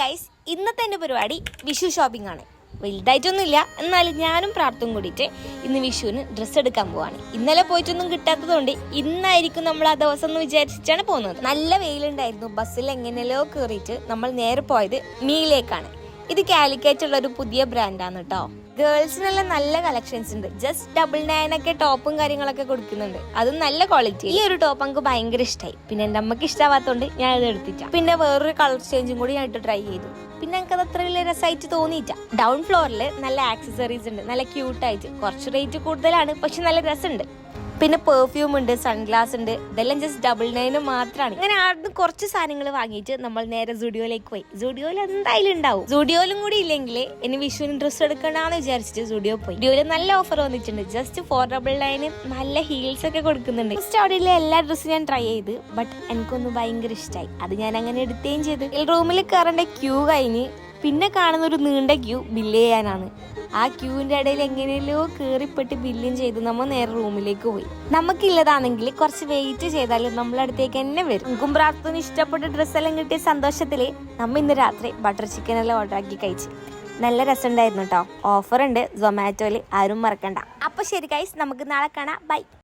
Guys, ഇന്നത്തെ എൻ്റെ പരിപാടി വിഷു ഷോപ്പിംഗ് ആണ്. വലുതായിട്ടൊന്നുമില്ല, എന്നാലും ഞാനും പ്രാർത്ഥന കൂടിയിട്ട് ഇന്ന് വിഷുവിന് ഡ്രസ്സ് എടുക്കാൻ പോവാണ്. ഇന്നലെ പോയിട്ടൊന്നും കിട്ടാത്തതുകൊണ്ട് ഇന്നായിരിക്കും നമ്മൾ ആ ദിവസം എന്ന് വിചാരിച്ചിട്ടാണ് പോകുന്നത്. നല്ല വെയിലുണ്ടായിരുന്നു. ബസ്സിൽ എങ്ങനെയല്ലോ കയറിയിട്ട് നമ്മൾ നേരെ പോയത് മീയിലേക്കാണ്. ഇത് കാലിക്കറ്റുള്ള ഒരു പുതിയ ബ്രാൻഡാണ് കേട്ടോ. ഗേൾസിനെല്ലാം നല്ല കളക്ഷൻസ് ഉണ്ട്. ജസ്റ്റ് 99 ഒക്കെ ടോപ്പും കാര്യങ്ങളൊക്കെ കൊടുക്കുന്നുണ്ട്. അതും നല്ല ക്വാളിറ്റി. ഈ ഒരു ടോപ്പ് എനിക്ക് ഭയങ്കര ഇഷ്ടമായി. പിന്നെ എൻ്റെ അമ്മക്ക് ഇഷ്ടമാവാത്തോണ്ട് ഞാൻ ഇത് എടുത്തിട്ട. പിന്നെ വേറൊരു കളർ ചേഞ്ചും കൂടി ഞാൻ ട്രൈ ചെയ്തു. പിന്നെ എനിക്കത് അത്ര വലിയ രസമായിട്ട് തോന്നിയിട്ട. ഡൗൺ ഫ്ലോറിൽ നല്ല ആക്സസറീസ് ഉണ്ട്, നല്ല ക്യൂട്ടായിട്ട്. കുറച്ച് റേറ്റ് കൂടുതലാണ്, പക്ഷെ നല്ല രസമുണ്ട്. പിന്നെ പെർഫ്യൂം ഉണ്ട്, സൺഗ്ലാസ് ഉണ്ട്. ഇതെല്ലാം ജസ്റ്റ് 99 മാത്രമാണ്. അങ്ങനെ ആദ്യം കുറച്ച് സാധനങ്ങൾ വാങ്ങിയിട്ട് നമ്മൾ നേരെ സുഡിയോയിലേക്ക് പോയി. സുഡിയോയിൽ എന്തായാലും ഉണ്ടാവും. സുഡിയോയിലും കൂടി ഇല്ലെങ്കിൽ ഇനി വിഷുവിന് ഡ്രസ്സ് എടുക്കണമെന്ന് വിചാരിച്ചിട്ട് സുഡിയോ പോയി. സുഡിയോയിൽ നല്ല ഓഫർ വന്നിട്ടുണ്ട്. ജസ്റ്റ് 499 നല്ല ഹീൽസ് ഒക്കെ കൊടുക്കുന്നുണ്ട്. ഫസ്റ്റ് അവിടെയുള്ള എല്ലാ ഡ്രസ്സും ഞാൻ ട്രൈ ചെയ്ത്, ബട്ട് എനിക്കൊന്ന് ഭയങ്കര ഇഷ്ടമായി. അത് ഞാൻ അങ്ങനെ എടുക്കുകയും ചെയ്ത്. റൂമിൽ കയറേണ്ട ക്യൂ കഴിഞ്ഞ് പിന്നെ കാണുന്ന ഒരു നീണ്ട ക്യൂ ബില്ല് ചെയ്യാനാണ്. ആ ക്യൂവിന്റെ ഇടയിൽ എങ്ങനെയല്ലോ കയറിപ്പെട്ട് ബില്ലും ചെയ്ത് നമ്മൾ നേരെ റൂമിലേക്ക് പോയി. നമുക്കില്ലതാണെങ്കിൽ കുറച്ച് വെയിറ്റ് ചെയ്താൽ നമ്മളടുത്തേക്ക് തന്നെ വരും. നമുക്കും പ്രാർത്ഥന ഇഷ്ടപ്പെട്ട ഡ്രസ്സെല്ലാം കിട്ടിയ സന്തോഷത്തില് നമ്മ ഇന്ന് രാത്രി ബട്ടർ ചിക്കൻ എല്ലാം ഓർഡർ ആക്കി കഴിച്ചു. നല്ല രസമുണ്ടായിരുന്നു കേട്ടോ. ഓഫർ ഉണ്ട് സൊമാറ്റോയിൽ, ആരും മറക്കണ്ട. അപ്പൊ ശരി ഗൈസ്, നമുക്ക് നാളെ കാണാം. ബൈ.